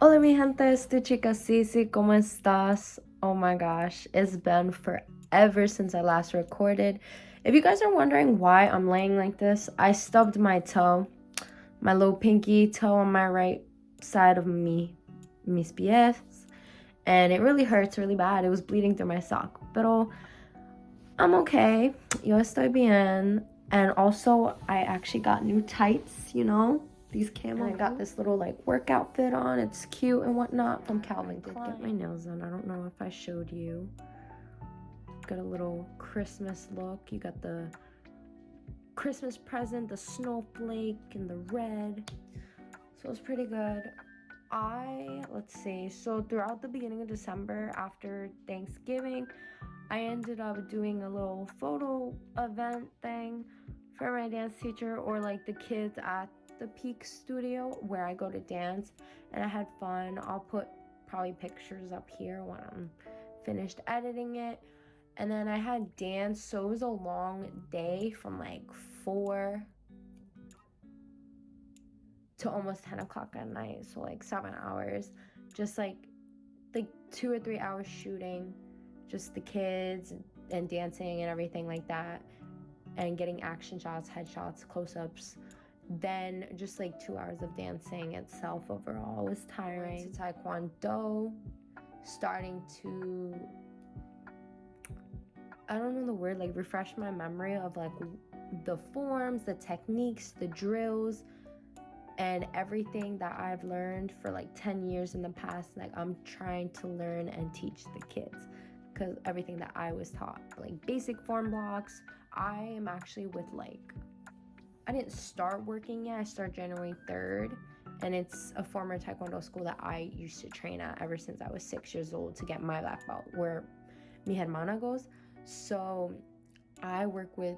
Hola mi gente, es tu chica Cici, ¿cómo estás? Oh my gosh, it's been forever since I last recorded. If you guys are wondering why I'm laying like this, I stubbed my toe, my little pinky toe on my right side of mis pies, and it really hurts really bad. It was bleeding through my sock, pero I'm okay. Yo estoy bien. And also, I actually got new tights, these camo. And I got this little like work outfit on. It's cute and whatnot from Calvin Klein. Get my nails done. I don't know if I showed you. Got a little Christmas look. You got the Christmas present, the snowflake and the red. So it's pretty good. Let's see. So throughout the beginning of December, after Thanksgiving, I ended up doing a little photo event thing for my dance teacher, or like the kids at the Peak Studio where I go to dance, and I had fun. I'll put probably pictures up here when I'm finished editing it. And then I had dance, so it was a long day from like 4 to almost 10 o'clock at night, so like 7 hours, just like 2 or 3 hours shooting, just the kids and dancing and everything like that, and getting action shots, headshots, close-ups. Then just like 2 hours of dancing itself overall was tiring. To Taekwondo, starting to, I don't know the word, like refresh my memory of like the forms, the techniques, the drills, and everything that I've learned for like 10 years in the past. Like I'm trying to learn and teach the kids, because everything that I was taught, like basic form blocks. I am actually with I didn't start working yet. I started January 3rd, and it's a former Taekwondo school that I used to train at ever since I was 6 years old to get my black belt, where mi hermana goes. So I work with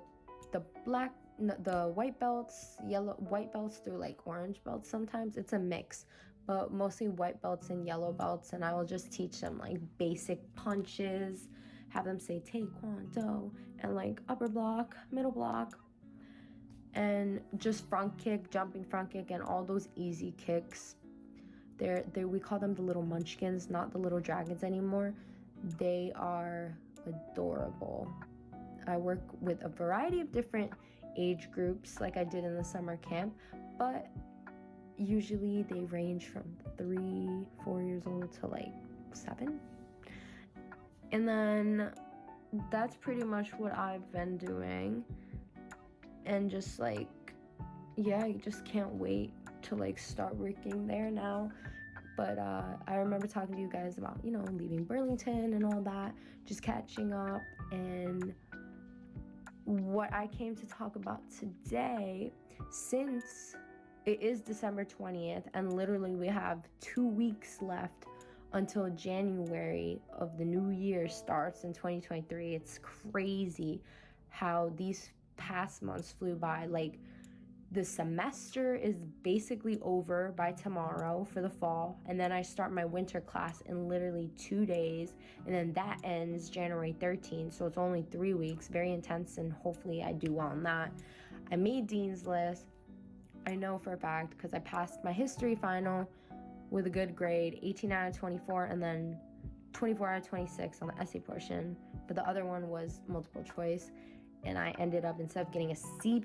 the white belts, white belts through like orange belts. Sometimes it's a mix, but mostly white belts and yellow belts. And I will just teach them like basic punches, have them say Taekwondo, and like upper block, middle block, and just front kick, jumping front kick, and all those easy kicks. We call them the little munchkins, not the little dragons anymore. They are adorable. I work with a variety of different age groups like I did in the summer camp, but usually they range from 3-4 years old to like 7. And then that's pretty much what I've been doing. And just like, yeah, I just can't wait to like start working there now. But I remember talking to you guys about, leaving Burlington and all that, just catching up. And what I came to talk about today, since it is December 20th and literally we have 2 weeks left until January of the new year starts in 2023. It's crazy how these past months flew by. Like, the semester is basically over by tomorrow for the fall, and then I start my winter class in literally 2 days, and then that ends January 13th, so it's only 3 weeks. Very intense, and hopefully I do well on that. I made Dean's List. I know for a fact because I passed my history final with a good grade, 18 out of 24, and then 24 out of 26 on the essay portion, but the other one was multiple choice. And I ended up, instead of getting a C+,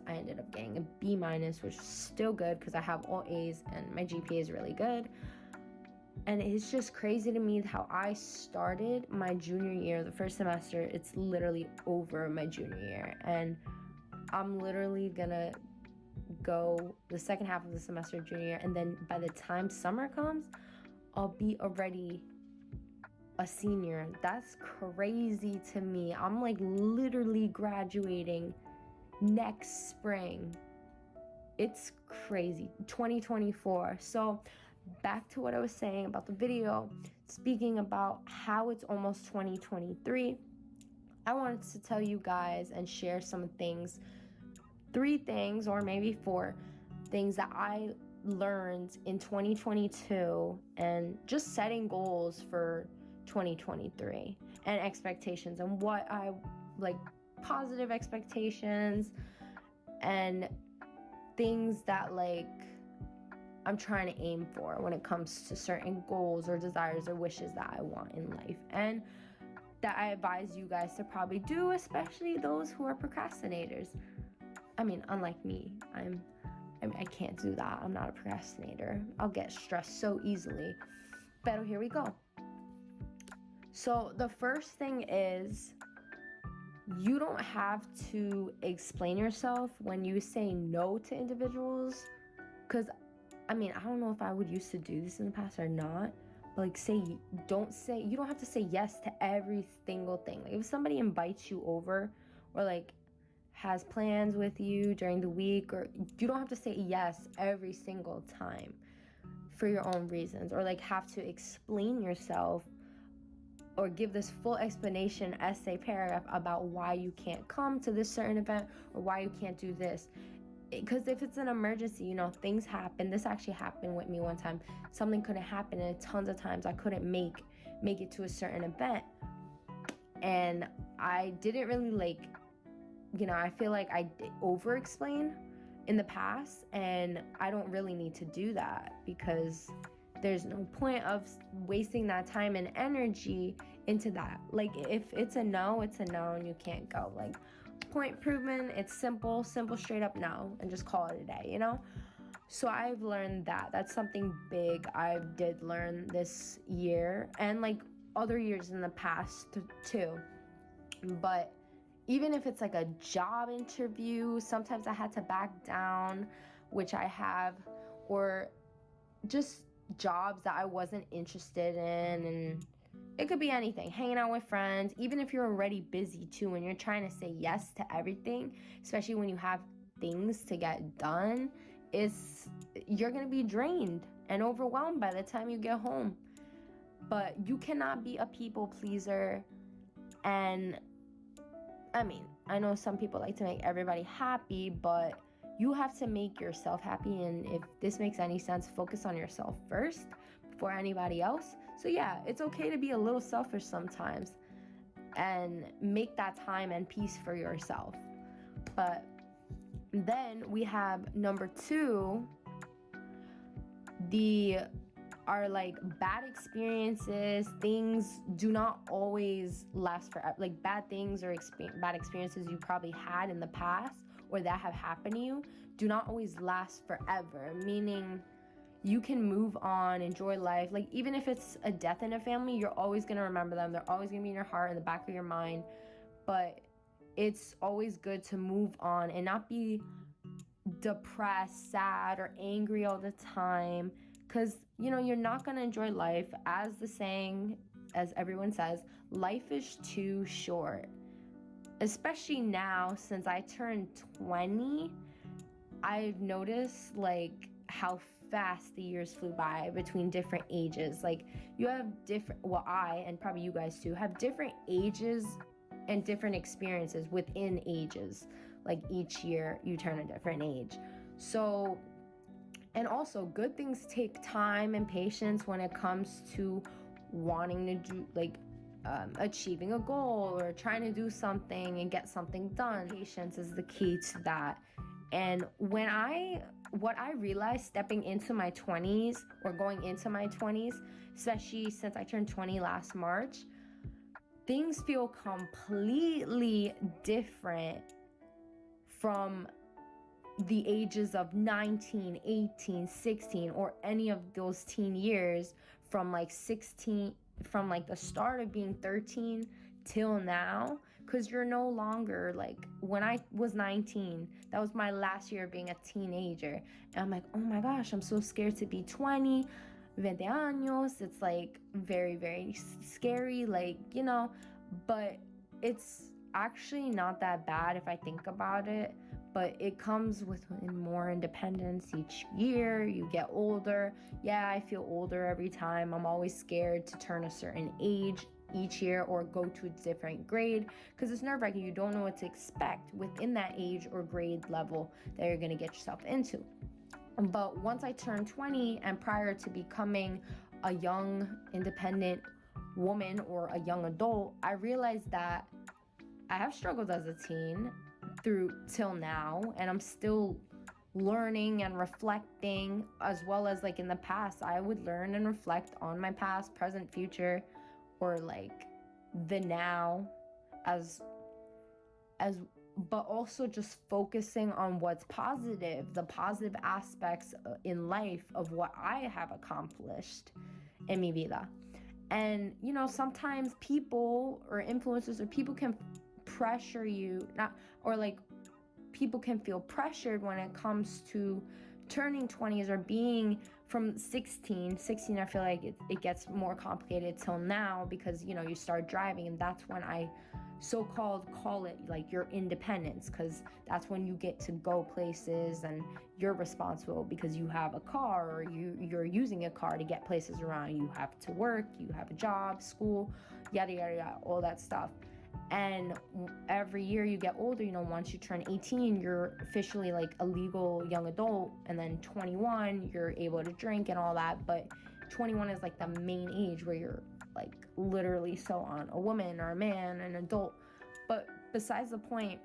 I ended up getting a B-, which is still good because I have all A's and my GPA is really good. And it's just crazy to me how I started my junior year, the first semester. It's literally over my junior year. And I'm literally gonna go the second half of the semester junior year. And then by the time summer comes, I'll be already a senior. That's crazy to me. I'm like literally graduating next spring. It's crazy. 2024. So back to what I was saying about the video, speaking about how it's almost 2023, I wanted to tell you guys and share some things, 3 things or maybe 4 things that I learned in 2022, and just setting goals for 2023 and expectations, and what I like, positive expectations and things that like I'm trying to aim for when it comes to certain goals or desires or wishes that I want in life, and that I advise you guys to probably do, especially those who are procrastinators. I mean, unlike me, I can't do that. I'm not a procrastinator. I'll get stressed so easily. But here we go. So the first thing is, you don't have to explain yourself when you say no to individuals. Because, I mean, I don't know if I would used to do this in the past or not. But like, you don't have to say yes to every single thing. Like, if somebody invites you over or like has plans with you during the week, or you don't have to say yes every single time for your own reasons, or like have to explain yourself or give this full explanation essay paragraph about why you can't come to this certain event or why you can't do this. Because if it's an emergency, things happen. This actually happened with me one time. Something couldn't happen, and tons of times I couldn't make it to a certain event, and I didn't really I feel like I over explain in the past, and I don't really need to do that, because there's no point of wasting that time and energy into that. Like, if it's a no, it's a no, and you can't go. Like, point proven. It's simple, straight up no, and just call it a day, So I've learned that. That's something big I did learn this year, and like other years in the past too. But even if it's like a job interview, sometimes I had to back down, which I have, or just jobs that I wasn't interested in, and it could be anything, hanging out with friends, even if you're already busy too and you're trying to say yes to everything, especially when you have things to get done, you're gonna be drained and overwhelmed by the time you get home. But you cannot be a people pleaser. And I mean, I know some people like to make everybody happy, but you have to make yourself happy. And if this makes any sense, focus on yourself first before anybody else. So yeah, it's okay to be a little selfish sometimes and make that time and peace for yourself. But then we have number 2, are like bad experiences. Things do not always last forever. Like, bad things or bad experiences you probably had in the past or that have happened to you do not always last forever, meaning you can move on, enjoy life. Like, even if it's a death in a family, you're always going to remember them. They're always going to be in your heart, in the back of your mind. But it's always good to move on and not be depressed, sad, or angry all the time, because you're not going to enjoy life. As the saying, as everyone says, life is too short. Especially now, since I turned 20, I've noticed like how fast the years flew by between different ages. Like, you have I, and probably you guys too, have different ages and different experiences within ages. Like, each year you turn a different age. So, and also, good things take time and patience when it comes to wanting to do, achieving a goal or trying to do something and get something done. Patience is the key to that. And what I realized stepping into my 20s, or going into my 20s, especially since I turned 20 last March, things feel completely different from the ages of 19, 18, 16, or any of those teen years, from like the start of being 13 till now. Because you're no longer, like, when I was 19, that was my last year of being a teenager. And I'm like, oh my gosh, I'm so scared to be 20 años. It's like very, very scary, but it's actually not that bad if I think about it. But it comes with more independence each year. You get older. Yeah, I feel older every time. I'm always scared to turn a certain age each year or go to a different grade, because it's nerve-wracking. You don't know what to expect within that age or grade level that you're going to get yourself into. But once I turned 20, and prior to becoming a young independent woman or a young adult, I realized that I have struggled as a teen till now, and I'm still learning and reflecting, as well as like in the past, I would learn and reflect on my past, present, future, or like the now, as but also just focusing on what's positive, the positive aspects in life of what I have accomplished in mi vida. And sometimes people or influencers or people can pressure you, not, or like people can feel pressured when it comes to turning 20s or being from 16. I feel like it gets more complicated till now, because you start driving, and that's when I call it like your independence, because that's when you get to go places and you're responsible because you have a car, or you're using a car to get places around. You have to work, you have a job, school, yada yada yada, all that stuff. And every year you get older, once you turn 18, you're officially like a legal young adult, and then 21 you're able to drink and all that. But 21 is like the main age where you're like literally so on a woman or a man, an adult. But besides the point,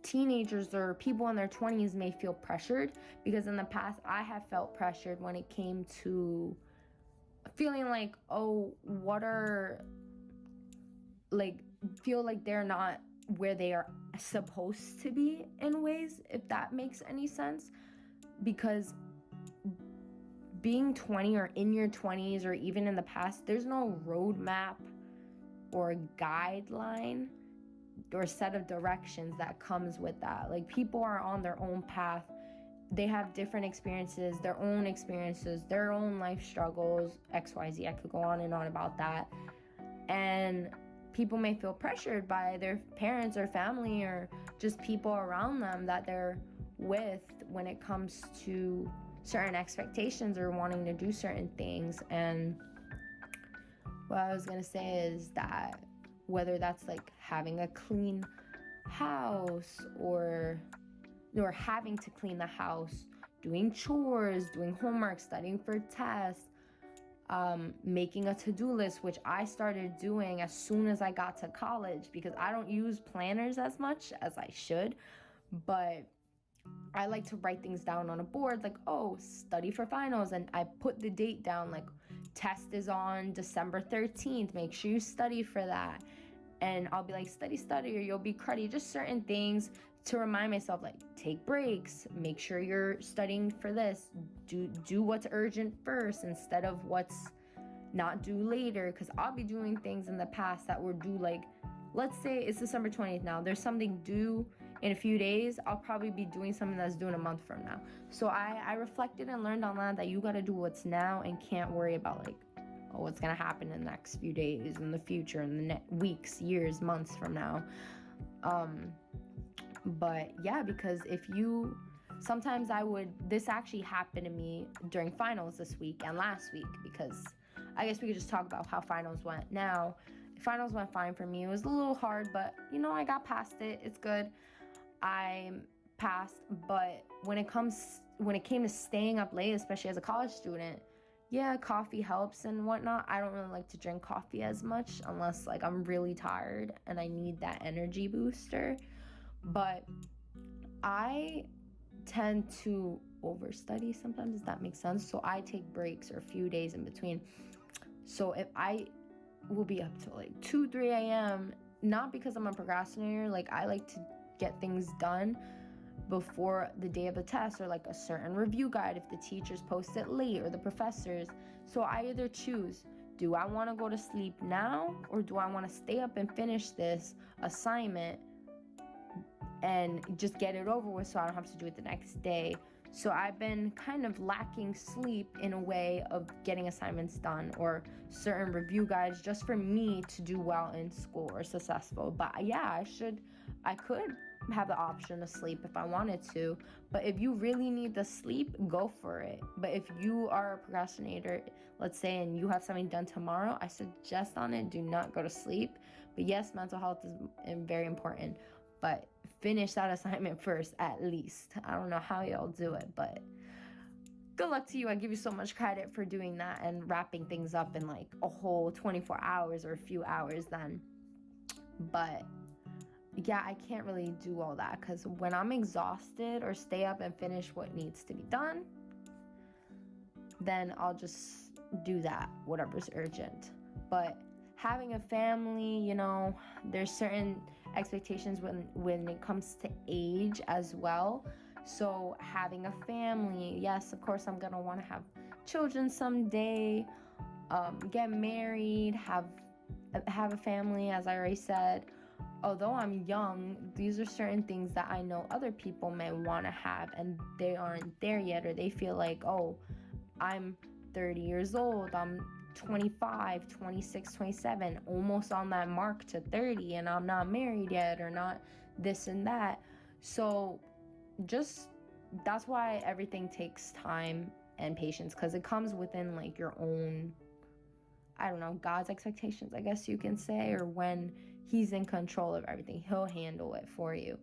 teenagers or people in their 20s may feel pressured, because in the past I have felt pressured when it came to feeling like, oh, what are, like, feel like they're not where they are supposed to be in ways, if that makes any sense. Because being 20 or in your 20s or even in the past, there's no roadmap or guideline or set of directions that comes with that. Like, people are on their own path. They have different experiences, their own life struggles, XYZ. I could go on and on about that. And people may feel pressured by their parents or family or just people around them that they're with when it comes to certain expectations or wanting to do certain things. And what I was gonna say is that whether that's like having a clean house or having to clean the house, doing chores, doing homework, studying for tests, making a to-do list, which I started doing as soon as I got to college, because I don't use planners as much as I should, but I like to write things down on a board, like, oh, study for finals, and I put the date down, like, test is on December 13th, make sure you study for that. And I'll be like, study, or you'll be cruddy. Just certain things to remind myself, like, take breaks, make sure you're studying for this, do what's urgent first instead of what's not due later, because I'll be doing things in the past that were due, like, let's say it's December 20th now, there's something due in a few days, I'll probably be doing something that's due in a month from now. So I reflected and learned on that you gotta do what's now and can't worry about, like, oh, what's gonna happen in the next few days, in the future, in the weeks, years, months from now. But yeah, because sometimes this actually happened to me during finals this week and last week, because I guess we could just talk about how finals went now. Finals went fine for me. It was a little hard, but I got past it. It's good. I passed. But when it came to staying up late, especially as a college student, yeah, coffee helps and whatnot. I don't really like to drink coffee as much unless like I'm really tired and I need that energy booster. But I tend to overstudy sometimes, if that makes sense. So I take breaks or a few days in between. So if I will be up till like 2-3 a.m., not because I'm a procrastinator, like I like to get things done before the day of the test, or like a certain review guide if the teachers post it late or the professors. So I either choose, do I want to go to sleep now, or do I want to stay up and finish this assignment and just get it over with so I don't have to do it the next day. So I've been kind of lacking sleep in a way of getting assignments done or certain review guides just for me to do well in school or successful. But yeah, I could have the option to sleep if I wanted to. But if you really need the sleep, go for it. But if you are a procrastinator, let's say, and you have something done tomorrow, I suggest on it, do not go to sleep. But yes, mental health is very important. But finish that assignment first, at least. I don't know how y'all do it, but good luck to you. I give you so much credit for doing that and wrapping things up in like a whole 24 hours or a few hours then. But yeah, I can't really do all that because when I'm exhausted or stay up and finish what needs to be done, then I'll just do that, whatever's urgent. But having a family, you know, there's certain expectations when it comes to age as well. So having a family, yes, of course I'm gonna want to have children someday, get married, have a family, as I already said. Although I'm young, these are certain things that I know other people may want to have and they aren't there yet, or they feel like, oh, I'm 30 years old, I'm 25, 26, 27, almost on that mark to 30, and I'm not married yet, or not this and that. So just that's why everything takes time and patience, because it comes within like your own, I don't know, God's expectations, I guess you can say, or when he's in control of everything, he'll handle it for you.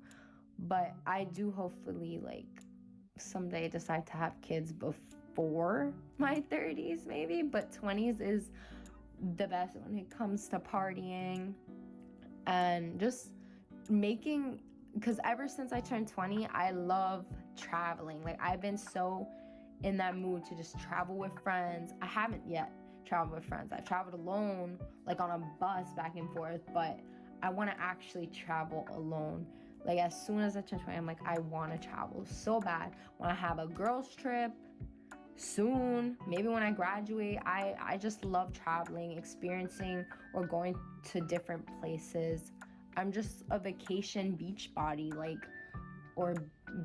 But I do hopefully like someday decide to have kids before my 30s maybe, but 20s is the best when it comes to partying and just making, because ever since I turned 20, I love traveling. Like I've been so in that mood to just travel with friends. I haven't yet traveled with friends. I've traveled alone, like on a bus back and forth, but I want to actually travel alone. Like as soon as I turn 20, I'm like, I want to travel so bad. Want to have a girls trip soon, maybe when I graduate. I just love traveling, experiencing, or going to different places. I'm just a vacation beach body, like, or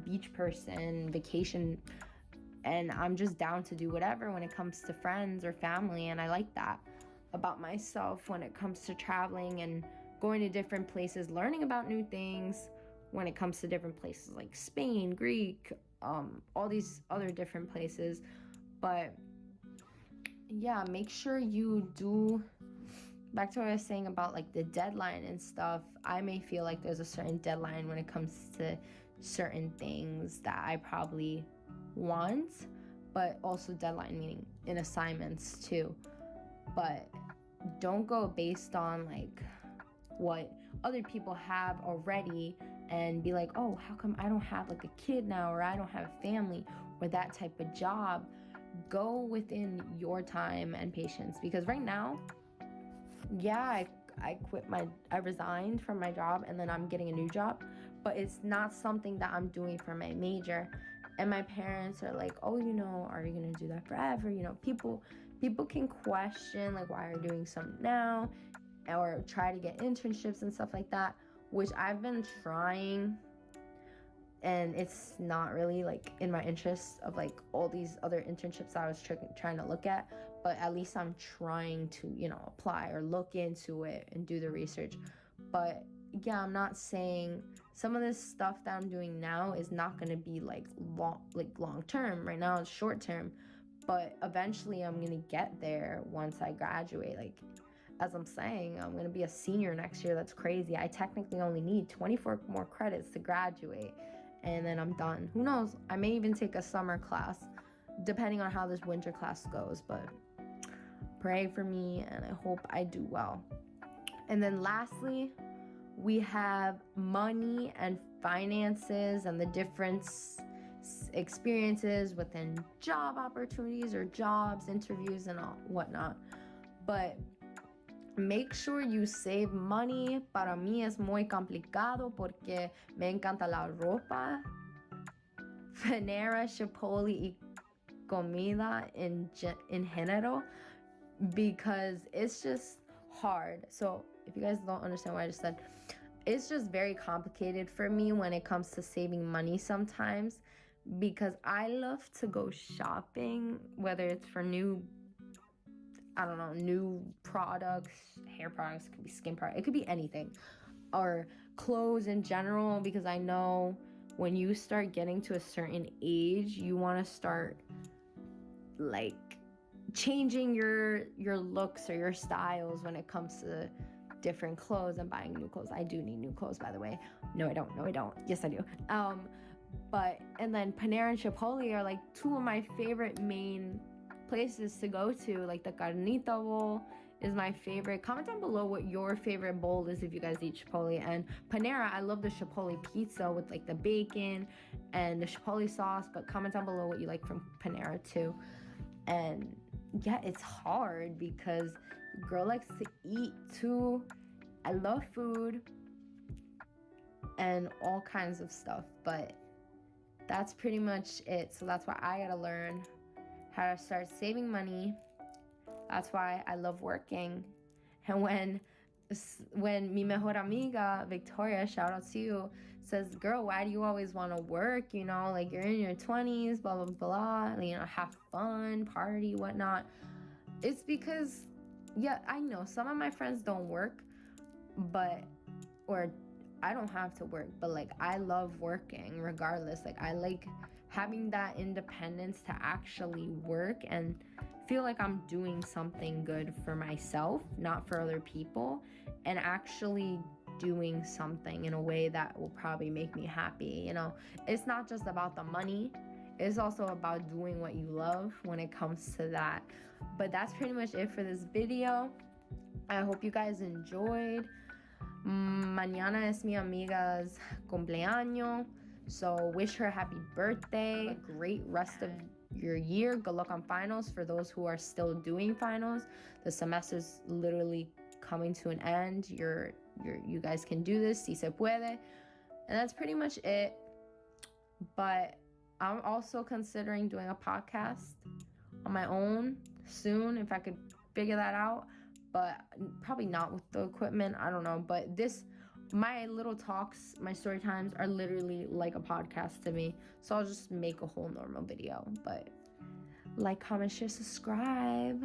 beach person, vacation, and I'm just down to do whatever when it comes to friends or family. And I like that about myself when it comes to traveling and going to different places, learning about new things when it comes to different places like Spain, Greek, all these other different places. But yeah, make sure you do, back to what I was saying about like the deadline and stuff. I may feel like there's a certain deadline when it comes to certain things that I probably want, but also deadline meaning in assignments too. But don't go based on like what other people have already and be like, oh, how come I don't have like a kid now, or I don't have a family, or that type of job. Go within your time and patience, because right now, yeah, I resigned from my job and then I'm getting a new job, but it's not something that I'm doing for my major. And my parents are like, oh, you know, are you gonna do that forever? You know, people can question like, why are you doing something now, or try to get internships and stuff like that, which I've been trying, and it's not really like in my interest of like all these other internships I was trying to look at. But at least I'm trying to, you know, apply or look into it and do the research. But yeah, I'm not saying some of this stuff that I'm doing now is not going to be like long term. Right now it's short term, but eventually I'm going to get there once I graduate. Like as I'm saying, I'm going to be a senior next year. That's crazy. I technically only need 24 more credits to graduate, and then I'm done. Who knows? I may even take a summer class, depending on how this winter class goes. But pray for me, and I hope I do well. And then lastly, we have money and finances and the different experiences within job opportunities or jobs, interviews, and all whatnot. But make sure you save money. Para mí es muy complicado porque me encanta la ropa, Panera, Chipotle y comida in general, because it's just hard. So if you guys don't understand what I just said, it's just very complicated for me when it comes to saving money sometimes, because I love to go shopping, whether it's for new products, hair products, it could be skin products, it could be anything, or clothes in general, because I know when you start getting to a certain age, you want to start like changing your looks or your styles when it comes to different clothes and buying new clothes. I do need new clothes, by the way. No, I don't. Yes, I do. But and then Panera and Chipotle are like two of my favorite main places to go to. Like the Carnita Bowl is my favorite. Comment down below what your favorite bowl is if you guys eat Chipotle. And Panera, I love the Chipotle pizza with like the bacon and the Chipotle sauce, but comment down below what you like from Panera too. And yeah, it's hard because girl likes to eat too. I love food and all kinds of stuff, but that's pretty much it. So that's why I gotta learn how to start saving money. That's why I love working. And when mi mejor amiga Victoria, shout out to you, says, girl, why do you always want to work? You know, like you're in your 20s, blah blah blah, you know, have fun, party, whatnot. It's because, yeah, I know some of my friends don't work, or I don't have to work, but like I love working regardless. Like I like having that independence to actually work and feel like I'm doing something good for myself, not for other people, and actually doing something in a way that will probably make me happy. You know, it's not just about the money, it's also about doing what you love when it comes to that. But that's pretty much it for this video. I hope you guys enjoyed. Mañana es mi amiga's cumpleaños, so wish her happy birthday, a great rest of your year. Good luck on finals for those who are still doing finals. The semester's literally coming to an end. You guys can do this, si se puede. And that's pretty much it. But I'm also considering doing a podcast on my own soon if I could figure that out, but probably not with the equipment. I don't know, but my little talks, my story times are literally like a podcast to me, so I'll just make a whole normal video. But like, comment, share, subscribe.